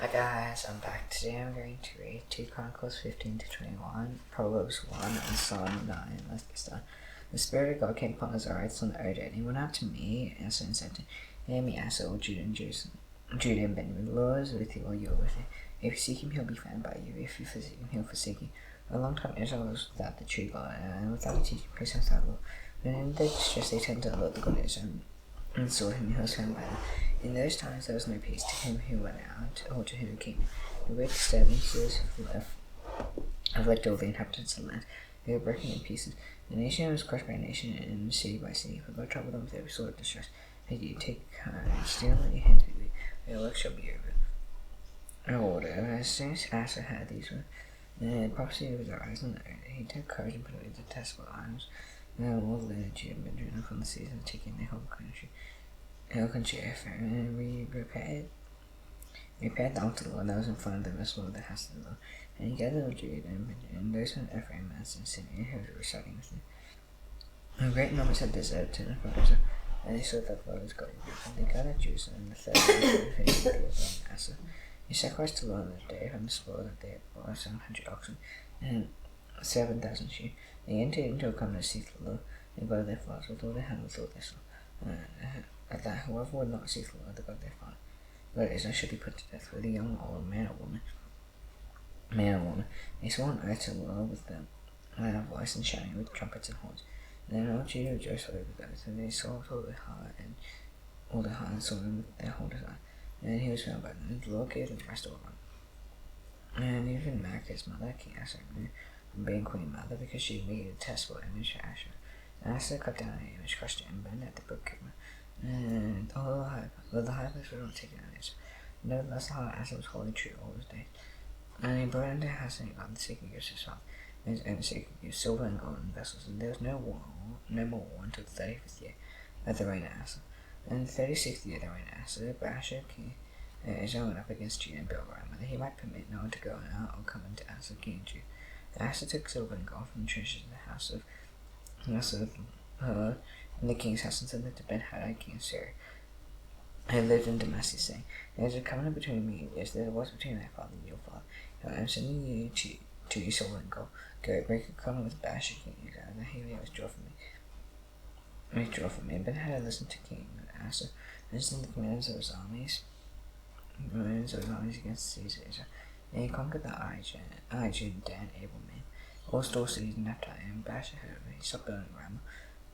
Hi guys, I'm back. Today I'm going to read 2 Chronicles 15 to 21, Proverbs 1, and Psalm 9. Let's get started. The Spirit of God came upon Azariah, son of Oded, and he went out to me, Asa, and said to Hear me, Asa, all Judah and Benjamin. The Lord is with you, or you are with him. If you seek him, he'll be found by you. If you forsake him, he'll forsake you. For a long time Israel was without the true God, and without a teaching place without law. But in their distress they turned to the Lord, the God of Israel, and saw him who was found by them. In those times there was no peace to him who went out, or to him who came. The great disturbances afflicted all the inhabitants of the land. They were broken in pieces. The nation was crushed by nation, and city by city. For God troubled them with every sort of distress. They do take courage, still let your hands be weak. Their work shall be over. Order. As soon as Asa heard these words, the prophecy was arising. He took courage and put away the detestable idols. All the land of Judah and Benjamin from the seas and taking their whole country and repaired the altar of the Lord that was in front of them, as well as the house of the Lord. And he gathered all Judah and Benjamin, those from Ephraim, Manasseh, and Simeon, who were residing with him. A great number had deserted to the brothers, and they saw that the Lord was God with them. And they gathered Jerusalem in the third year of his kingdom of Asa. He sacrificed to the Lord on the day from the spoil that they had bought 700 oxen and 7,000 sheep. They entered into a covenant to seek the Lord. They bowed their fathers with all their hand, with all their soul. At that whoever would not seek the Lord, the God of their father, but Israel should be put to death, whether young or old, man or woman. They swore an oath to the Lord with them, loud voice and shouting with trumpets and horns. And then all Judah rejoiced over the oath, and they saw with all their heart and saw him with their whole desire. And he was found by them, and the Lord gave them rest all around. And even Maacah's mother, King Asa, removed from being queen mother, because she made a detestable image for Asherah. And Asa cut down an image, crushed it, and burned at the brook river. And although the high place was not taken on it, nevertheless the heart of Asa was wholly true all his days. And he brought unto Asa and God the sacred gifts of his father, and his own sacred gifts, silver and gold and vessels. And there was no more war until the 35th year of the reign of Asa. And the 36th year of the reign of Asa, Baasha king Israel went up against Judah and built Ramah, that he might permit no one to go out or come into Asa king of Judah. Asa took silver and gold from the treasures of the house of in the king's house, and sent them to Ben-Hadad, king of Syria, who lived in Damascus, saying, There is a covenant between me and you, as there was between my father and your father. Now I am sending you to you silver and gold. Go, break a covenant with Baasha, king of Israel, that he may withdraw from me. And Ben-Hadad listened to King Asa, and sent the commanders of his armies against the cities of Israel. And he conquered the Aijah, Dan, Abel men, all store cities in Naphtali, and Baasha heard of it. He stopped building Ramah,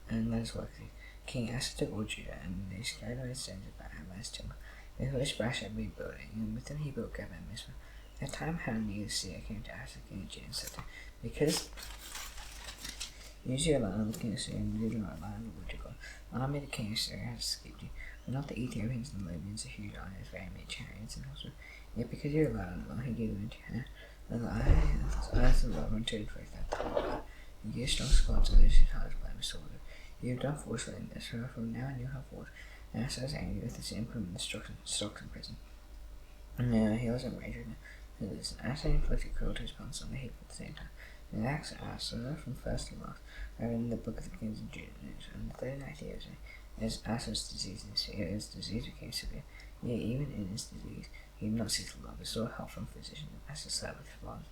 and let us work with you. King Asa took all Judah, and they scattered away the stones of Baal's timber, with which Baasha had been building, and with them he built Geba and Mizpah. At the time Hanani the seer came to Asa, king of Judah, and said to him, Because you see your land, the king of Syria, and you do not land the Lord your God, the army of the king of Syria has escaped you, but not the Ethiopians and the Libyans, the huge armies, very many chariots and horsemen. Yet because you relied on the Lord, he gave them into your hand, and the eyes of the Lord were turned for that time. You gave strong squads of those whose hearts blame with sword. You have done forcefully in this, for from now on you have wars. And Asa was angry with the sin, put him in the stocks in prison. And now he was enraged with this. Asa inflicted cruelties upon some the heap at the same time. And the acts of Asa, from first to last, are in the book of the kings of Judah. And the 39th year is Asa's disease, and his disease became severe. Yet even in his disease, he did not seek the Lord, but sought help from physicians. And Asa slept with his fathers,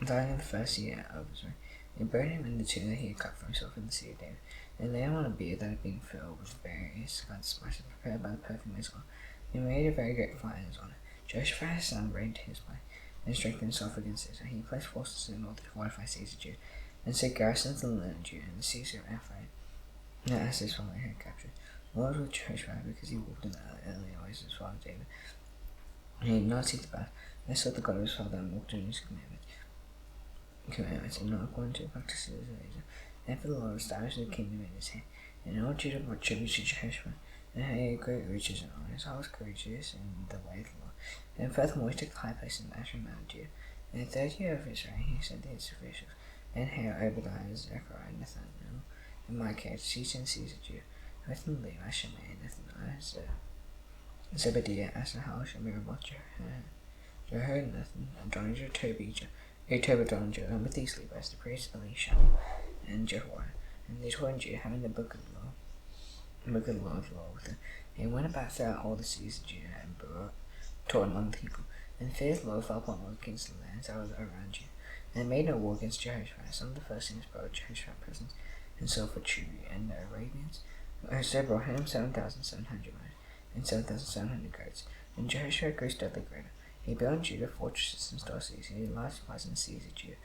dying in the first year of his reign. They buried him in the tomb that he had cut for himself in the city of David. They laid him on a bier that had been filled with various kinds of spices prepared by the perfume of his oil. They made a very great fire in his honor. Joshaphat his son reigned in his place, and strengthened himself against Israel. He placed forces in all the fortified cities of Judah, and set garrisons in the land of Judah and the cities of Ephraim, that Asa's family had captured. The Lord was with Joshaphat because he walked in the early ways of his father David. And he did not seek the battle. They sought the God of his father and walked in his commandments, and not according to the practices of Israel. Therefore the Lord established the kingdom in his hand, and all Judah brought tribute to Jehoshaphat, and he had great riches and honor. His heart was courageous in the way of the Lord. And furthermore he took the high place in the Asher Mount of Judah. In the 3rd year of his reign he sent his officials, and Obadiah, Zechariah, Nathaniel, and Micaiah, to C.Jun, cities of Judah, with them Levi, Shimei, Nathaniel, Zebediah, Asahel, Shemiramoth, Jehonathon, Adonijah, Tobadonijah, and with these Levites, the priests Elisha and Jehoiada, and they dwelt in Judah, having the book of the law with them. They went about throughout all the cities of Judah, and brought taught among the people. And fear of the Lord fell upon all the kings of the lands that were around you. And they made no war against Jehoshaphat. Some of the Philistines brought Jehoshaphat presents and silver tribute, and the Arabians also brought him 7,700 men and 7,700 goats. And Jehoshaphat grew steadily greater. He built in Judah fortresses and store cities. He had large supplies in the cities of Judah.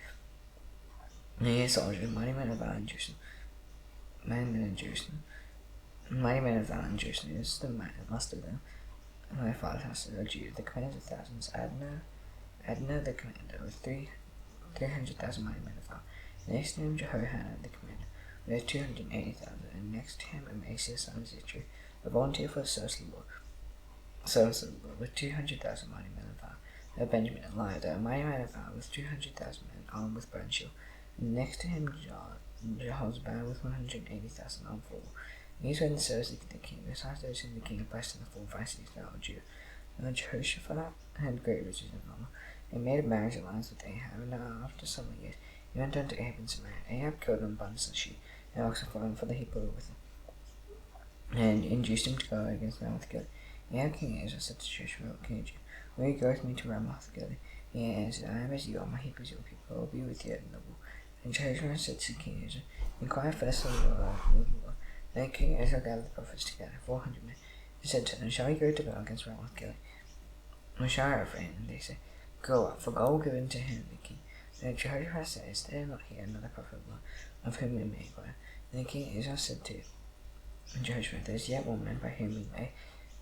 And he had soldiers, mighty men of valor in Jerusalem. Mighty men of valor in Jerusalem. This is the master of them. And my father's house of Judah, the commanders of thousands. Adnah the commander, with 300,000 mighty men of valor. Next to him Jehohanan the commander, with 280,000. And next to him Amasiah son of Zitri, a volunteer for the service of the Lord. With 200,000 mighty men of valor. Benjamin and Eliada, a mighty man of valor, with 200,000 men armed with bow and shield. And next to him Jehoshaphat with 180,000 armed for war. These were in the service of the king. Besides those whom the king had placed in the fortified cities of Judah. And Jehoshaphat had great riches and honor. He made a marriage alliance with Ahab, and now after some years he went down to Ahab in Samaria. Ahab killed an abundance of sheep and oxen for the people with him, and induced him to go against Ramoth Gilead. Ahab king Asa said to Jehoshaphat, King of Judah, will you go with me to Ramoth Gilead? He answered, I am as you are, my heap is your people, I will be with you in the war. And Jehoshaphat said to King Asa, inquire first of the Lord. Then King Asa gathered the prophets together, 400 men. He said to them, shall we go to battle against Ramoth Gilead? Or shall I refrain? And they said, go up, for God will give in to him the king. Then Jehoshaphat said, is there not here another prophet of God, of whom we may inquire? Then King Asa said to Jehoshaphat, there is yet one man by whom we may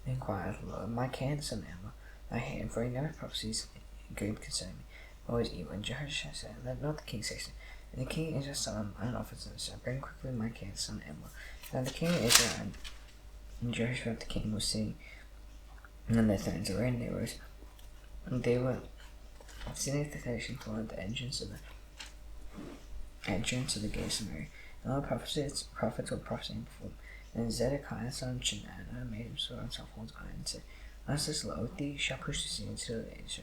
inquire of the Lord, Micaiah the son of Amos. I hate him, for he never prophesies good concerning me, always evil. And Jehoshaphat said, let not the king say so. And the king Asa summoned an officer and said, bring quickly Micaiah the son of Amos. Now the king Asa and Jehoshaphat the king were sitting on their thrones. They rose, and they were sitting at the 13th floor at the entrance of the gate of Samaria. And all the prophets were prophesying before them. And Zedekiah son of Chenaanah made himself hold iron and said, Thus says the Lord, these shall push the sea until the age.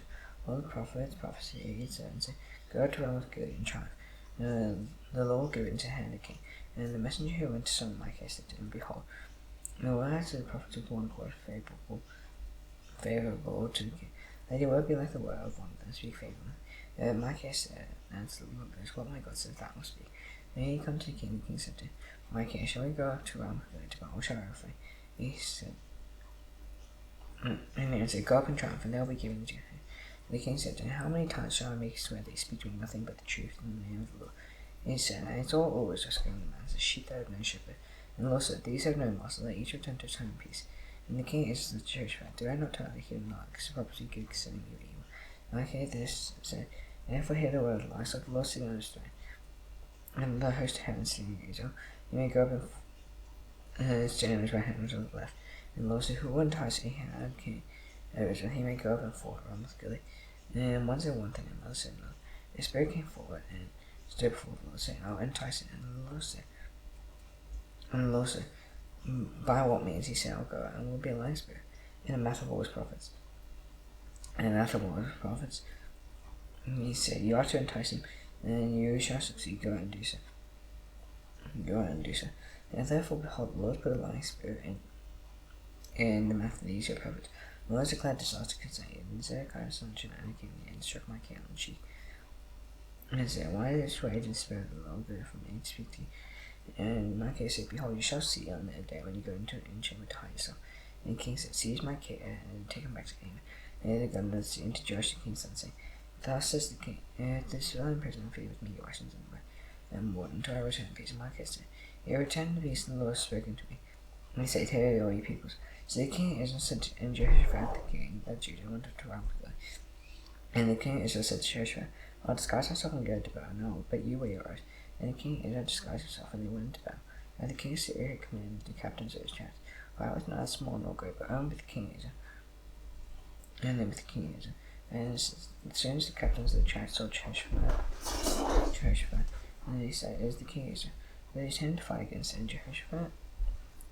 All the prophets prophesied against her and said, go to Ramoth Gilead and triumph. And the Lord gave it into the hand of the king. And the messenger who went to summon Micaiah said to him, behold, the words of the prophets of one word favorable to the king. Let your word be like the word of one of them, speak favorably. Micaiah said, answered the Lord, this what my God says, that will speak. Then he come to the king said to him, Micaiah, shall we go up to Ramoth Gilead to battle, or shall I refrain? He said, and he answered, go up and triumph, and they will be given to you. The king said to him, how many times shall I make you swear that you speak to me nothing but the truth in the name of the Lord? And he said, and it's all always just going the man, as a sheep that have no shepherd. And the Lord said, these have no master, let each return to his home in peace. And the king answered the Jehoshaphat, do I not tell you he will not, because the prophecy good concerning you evil? And Micaiah this said, therefore hear the word of the Lord, so the Lord sitting on his throne, and the host of heaven sitting in Israel. You may go up and stand on his right hand or on the left. And the Lord said, who will entice Ahab king of Israel? He may go up and fought Ramoth Gilead. And one said one thing, and another said another. The spirit came forward and stood before the Lord, saying, I'll entice him. And the Lord said, by what means? He said, I'll go out and will be a lying spirit in the mouth of all his prophets. And in the mouth of all his prophets, he said, you are to entice him, and you shall succeed. Go out and do so. Go out and do so. And therefore, behold, the Lord put a lying spirit in the mouth of these your prophets. The Lord declared disaster concerning you. And Zedekiah son of Chenaanah came near and struck Micaiah on the cheek. And said, why did this raging spirit of the Lord go from me to speak to you? And Micaiah said, behold, you shall see on that day when you go into an chamber to hide yourself. And the king said, seize Micaiah and take him back to King. And they got another seat into Joash the king's son, saying, thus says the king, if this fellow in prison plead with me, your actions and more until I return in peace. And Micaiah said, you return in peace, and the Lord has spoken to me. And he said, hear all you peoples. So the king Israel said to Jehoshaphat the king of Judah went up to Ramoth Gilead. And the king Israel said to Jehoshaphat, I'll disguise myself and go to battle, and I will bet you where your eyes. And the king Israel disguised himself, and they went into battle. And the king of Syria had commanded the captains of his chariots. For I was not small nor great, but only with the king Israel. And then with the king Israel. And as soon as the captains of the chariots saw Jehoshaphat, and they said, it is the king Israel. They turned to fight against him. Jehoshaphat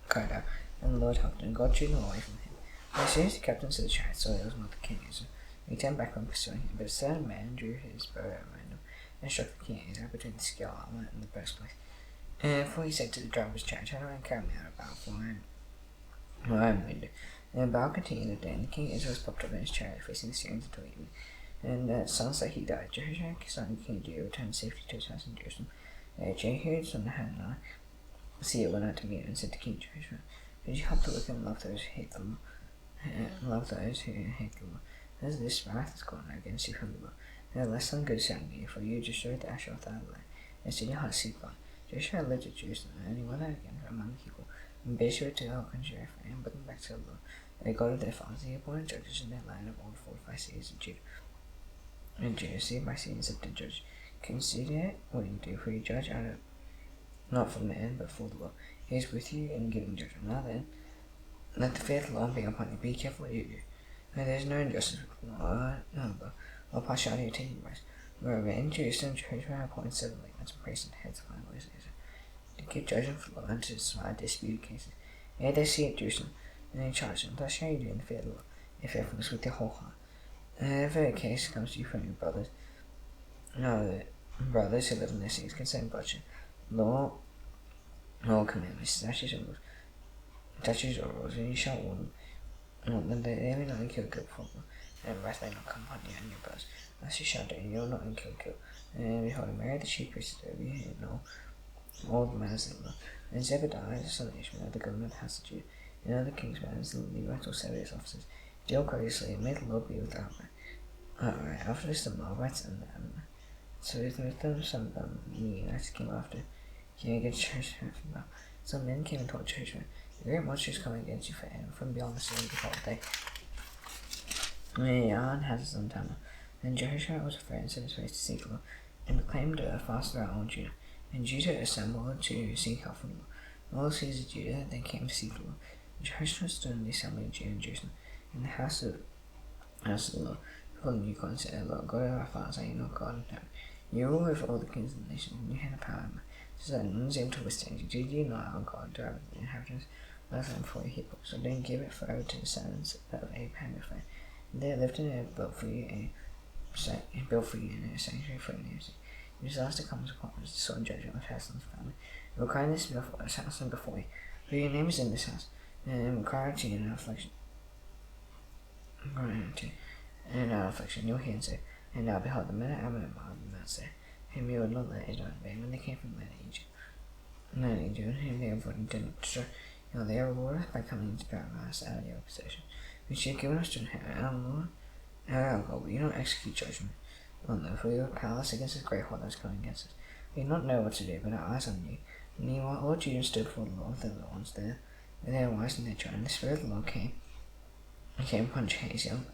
cried out, and the Lord helped him, and God drew them away from him. And as soon as the captains of the chariots saw it was not the king Israel, he turned back from pursuing him. But a certain man drew his bow at random and struck the king Israel between the scale armor and the breastplate. And therefore he said to the driver of his chariot, turn around and carry me out of battle, for I am wounded. And Baal continued the day, and the king Israel popped up in his chariot, facing the Syrians until evening. And the sons that he died, Jehoshaphat, son of King Judah, returned safely to his house in Jerusalem. Jehu, son of Hananiah, the seer, went out to meet him and said to King Jehoshaphat, "Did you help the wicked and love those who hate the Lord? As this wrath has gone against you from the Lord. Nevertheless, on good sound you, for you destroyed the Asheroth out of the land, and set your heart seek God." Joshua lived at Jerusalem, and he went out again among the people, and bade to the whole country of Ephraim, and brought them back to the Lord, the God of their fathers. He appointed judges in their land of all the fortified cities of Judah. And Judah, seed by seed, said to judge, "Consider what you do, for you judge out of not for men, but for the Lord. He is with you in giving judgment. Now then, let the fear of the Lord be upon you. Be careful what you do. And there is no injustice with the Lord, or partiality or taking place. Moreover, in Jerusalem, Jehoshaphat appointed 7 Levites and priests and heads of high places to give judgment for the Lord and to decide disputed cases. Ere they see at Jerusalem, and they charge them, "Thus shall you do in the fear of the Lord, if faithfulness with your whole heart. And if a case comes to you from your brothers, the brothers who live in their cities concerning bloodshed, law commandments, statutes or rules, and you shall warn them that they may not incur guilt before them, and wrath may not come upon you and your brothers. Thus you shall do, and you will not incur guilt. And behold, Mary the chief priest over you, and all the matters of the law. And Zebediah the son of Ishmael, the governor of the house of Judah, and other king's matters, and the Levites or Savior's officers, deal courteously, and may the Lord be with them." Alright, after this, the Moabites and them, so with them, some of them, the Unites came after, came against Jehoshaphat from Baal. Some men came and told Jehoshaphat, "The great monster is coming against you from beyond the sea, behold, they are in houses on Tamar." And Jehoshaphat was afraid and set his face to seek the Lord, and proclaimed a fast throughout all Judah. And Judah assembled to seek help from the Lord. All the cities of Judah then came to seek the Lord. And Jehoshaphat stood in the assembly of Judah and Jerusalem, in the house of the Lord, calling you God and said, "Lord, God of our fathers, are you not God in heaven? You rule over all the kings of the nations, and you hand the power and might, so that none is able to withstand you. Did you not, our God, drive the inhabitants of the land before your people? So then give it forever to the sons of Abraham your friend. And they lived in it, built for you in a sanctuary for your names. Your disaster comes upon us, the sword and judgment of Hassan's family. It will cry this before us, house and before you, for your name is in this house, and it will cry out to you in our affliction. You'll hear and say, and now behold, the men of Ammon and Moab and Mount Seir, whom you would not let Israel invade when they came from the land of Egypt, whom they avoided did not destroy. They are rewarded by coming to paradise out of your possession, which you have given us to inherit. And Lord, our God, will you not execute judgment on them? For you are powerless against this great horde that is coming against us. We do not know what to do, but our eyes on you. Meanwhile, all Judah stood before the Lord, the little ones there, with their wives and their children. The Spirit of the Lord came upon Jehaziel,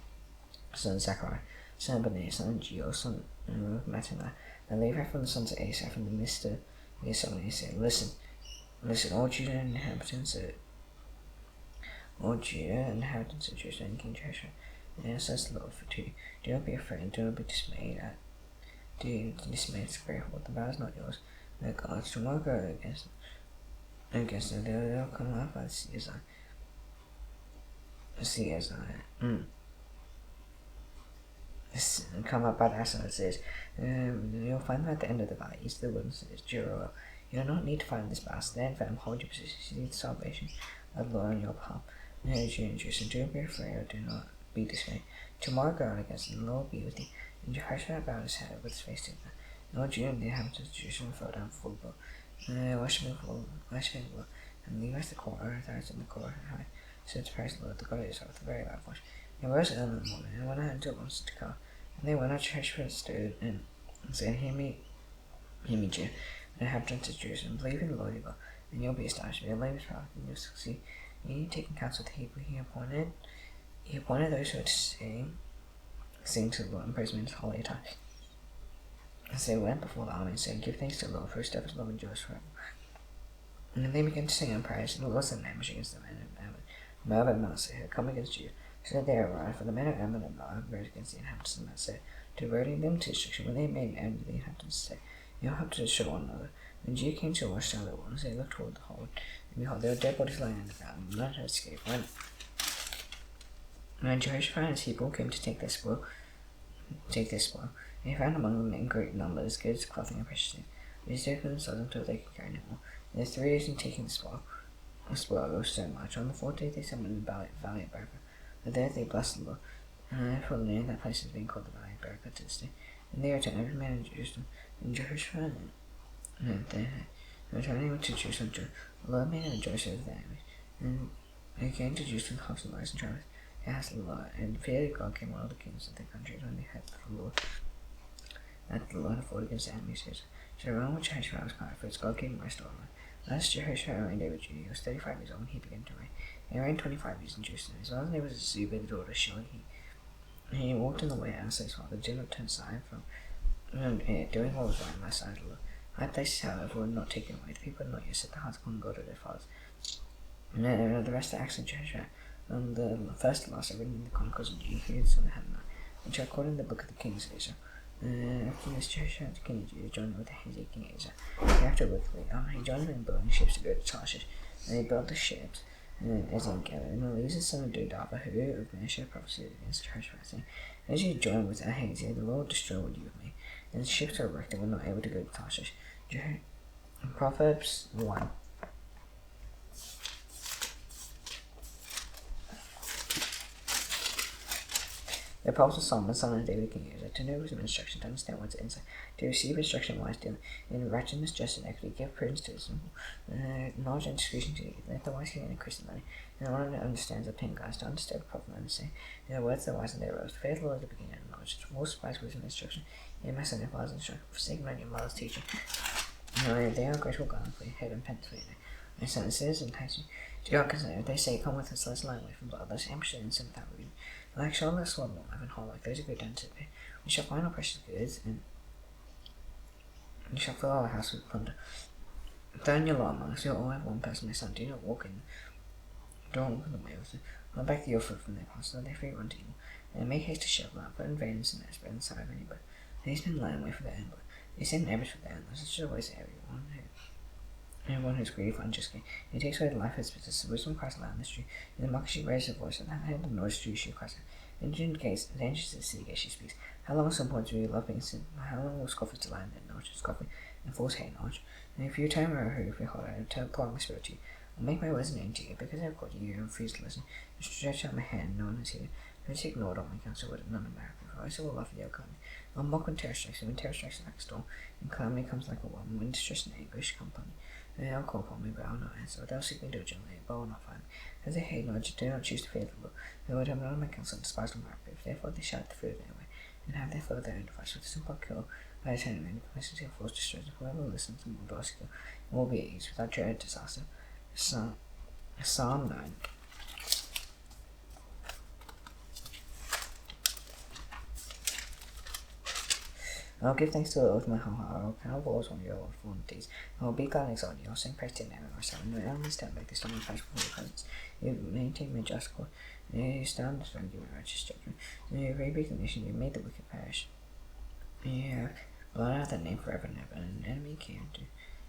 son of Zechariah, son of Benaiah, son of Geo, son of Mataniah, and Levi from the sons of Asaph, from the midst of the assembly, he said, Listen, all Judah and inhabitants of Jerusalem, and King Jehoshaphat, and says the Lord for you, do not be afraid, do not be dismayed at this great horde. The battle is not yours, but God's. Do not go against them. They will come out by the sea as come up by the Aslan, it says, you'll find them at the end of the valley, east of the wilderness, it is Jeruel. You do not need to fight this battle. Stand firm, hold your position, see the salvation of the Lord in your palm. And Jerusalem, do not be afraid, or do not be dismayed. Tomorrow go out against them, the Lord will be with you. And Jehoshaphat bowed his head with his face to them. And all Judah and the inhabitants of Jerusalem fell down before the Lord, worshiping the Lord. And Levites the choir, authorities in the choir, high, said to praise the Lord, the God of Israel, with a very loud voice. They rose early in the morning, and went out until it was to go. And they went out, Jehoshaphat stood and said, Hear me, Judah, and inhabitants of Jerusalem, believe in the Lord your God, and you'll be established. Be a labor prophet, and you'll succeed. You need taking counsel with the Hebrew. He appointed those who were to sing to the Lord and praise him in his holy time. And so they went before the army and said, Give thanks to the Lord, for his steadfast love endures forever. And then they began to sing and praise, and the Lord sent an ambush against the men of Ammon, Moab and Mount Seir, who had come against Judah. So they arrived, for the men of Ammon and Moab rose against the inhabitants of Mount Seir, devoting them to destruction. When they made an end of the inhabitants, said, You will have to destroy one another. When Judah came to watch down the waters, they looked toward the hold, and behold, there were dead bodies lying on the ground, and none had escaped. When Jehoshaphat and his people came to take their spoil, they found among them in great numbers goods, clothing, and precious things. They stayed for themselves until they could carry no more. And 3 days in taking the spoil, spoiled so much. On the 4th day they summoned the Valley of Barakah. And there they blessed the Lord. And for the name that place has been called the Valley of Barakah to this day. And they returned every man in Jerusalem and Jerusalem. And they returning to Jerusalem, the Lord made them rejoice over their enemies. And they came to Jerusalem, house of lies and Travis. They asked the Lord, and the fear of God came on all the kings of their countries when they heard the Lord. That the Lord had fought against the enemies. So around which Jehoshaphat was quiet, for its God gave him rest all around. Last Jehoshaphat reigned over Judah. He was 35 years old when he began to reign. He reigned 25 years in Jerusalem. His mother's name was Zuba, the daughter of Shilhi. He walked in the way as his father did not turn aside from doing what was right in the sight of the Lord. High places, however, were not taken away. The people had not yet set their hearts upon God of their fathers. And the rest of the acts of Jehoshaphat, the first and last are written in the Chronicles of Judah, son of Hananiah, which are recorded in the book of the kings of Israel. After this, Jehoshaphat, the king of Judah, joined with Hezekiah, king of Israel. After wickedly, he joined them in building ships to go to Tarshish. And they built the ships as in gathered. And Eliezer, son of Dodava, who of Meshach, prophesied against Jehoshaphat, saying, as you join with Ahaziah, the Lord destroyed you with me. And the ships were wrecked and were not able to go to Tarshish. Proverbs 1. The Apostle Solomon, son of David, king of Israel, to know wisdom and instruction, to understand what's inside, to receive instruction wise, dealing in righteousness, justice, and equity, give prudence to the simple, knowledge and discretion to the youth. Let the wise gain increase in learning, and the one that understands obtain guidance, to understand the proper man and say, the words that wise and their rose. The fear of the Lord is the beginning of knowledge, to most spice wisdom and instruction. Ye my son, your father's instruction, forsake not your mother's teaching. They are grateful God for your head and pence for your neck. My sentences entice you. Do not consider. They say, come with us, let's lie away from blood, let's ambush and sin without reason. Like Charlotte sword won't have in hall, like those who go down to the pit. We shall find our precious goods, and we shall fill our house with plunder. Turn your law among us, you all have one person, my son, do not walk in the way with them. I'll back the offer from their past, so they free run to evil. And make haste to shovel out, but in vain is the nest, but inside of anybody. They spend lying away for their own blood. They send ambush for their own blood, such is always everyone who's greedy for unjust gain. He takes away the life of his business. The wisdom cries aloud in the street. In the market she raises her voice, and at the head of the noise street she cries out. In the gates, the dangers of the city gate she speaks. How long some points will you love being sin? How long will scoffers delight in their knowledge, scoffing, and fools hate knowledge? And if you turn my who if you hold, I will pour my spirit to you. I'll make my words known to you, because I have called you, you refuse to listen. I stretch out my hand, no one has heeded. I have ignored all my counsel, but none of my reproof. I also will laugh at your calamity. I'll mock when terror strikes you, when terror strikes like a storm, and calamity comes like a whirlwind, when distress and anguish come upon you. They'll call upon me, but I will not answer. They'll seek me diligently, but I will not find me. As they hate knowledge, do not choose to fear the Lord. They would have none of my counsel and despise my reproof. Therefore they shout the fruit of their way, and have their foe their own device. With the simple kill, by a turn and places their force destroys. Whoever listens to will skill, and will be at ease without dread of disaster. Psalm 9. I will give thanks to the Lord with my whole heart. I will count always on your wonderful deeds. I will be glad and exalt you. I will sing praise to your name and myself. And when I stand back, this time I pass before your presence. You maintain my just course. You stand this throne, give me righteous judgment. You rebuke the nation. You made the wicked perish. You have blotted out that name forever and ever. And an enemy came to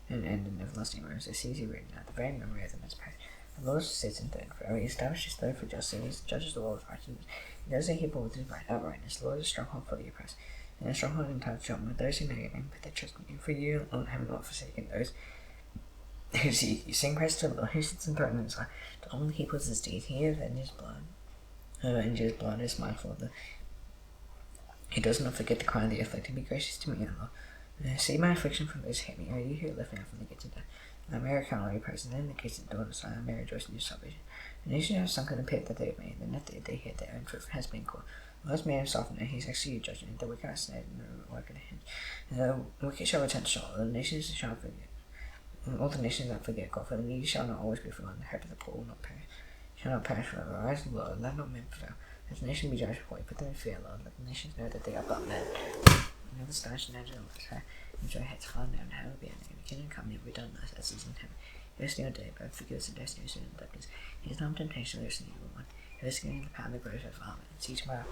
an end in everlasting words. The seas you written out. The very memory of them is past. The Lord sits in throne forever. He establishes throne for justice. He judges the world with righteousness. He does a people with his uprightness. The Lord is a stronghold for the oppressed. And a stronghold in time of judgment. Those who know your name put their trust in you. For you alone have not forsaken those who seek you. Sing praise to the Lord, who sits enthroned in his life. To all the peoples his deeds, he avenges blood. Avenges blood is mindful of the. He does not forget the cry of the afflicted. Be gracious to me, O Lord. See my affliction from those who hate me. Are you who lift me up from the gates of death? I may recount all your praise, and then the gates of the daughters I may rejoice in your salvation. And they should have sunk in the pit that they have made, the net that they hid, their own fruit has been caught. The Lord made himself known, he has executed judgment, the wicked are snared in the work of the hands. The wicked shall return to Sheol, the nations shall forget. All the nations that forget God, for the needy shall not always be forgotten, the hope of the poor will not perish, shall not perish forever. Arise, Lord, let not men prevail. Let the nation be judged before you, put them in fear, Lord, let the nations know that they are but men. Now the stars and angels of high, enjoy heads far down, how will be a name, kingdom come, never be done thus as is in heaven. Give us your day, but forgive us the destiny of sin and darkness. He is not temptation, there is an evil one. He is getting the power and the glory of our Father, and see tomorrow.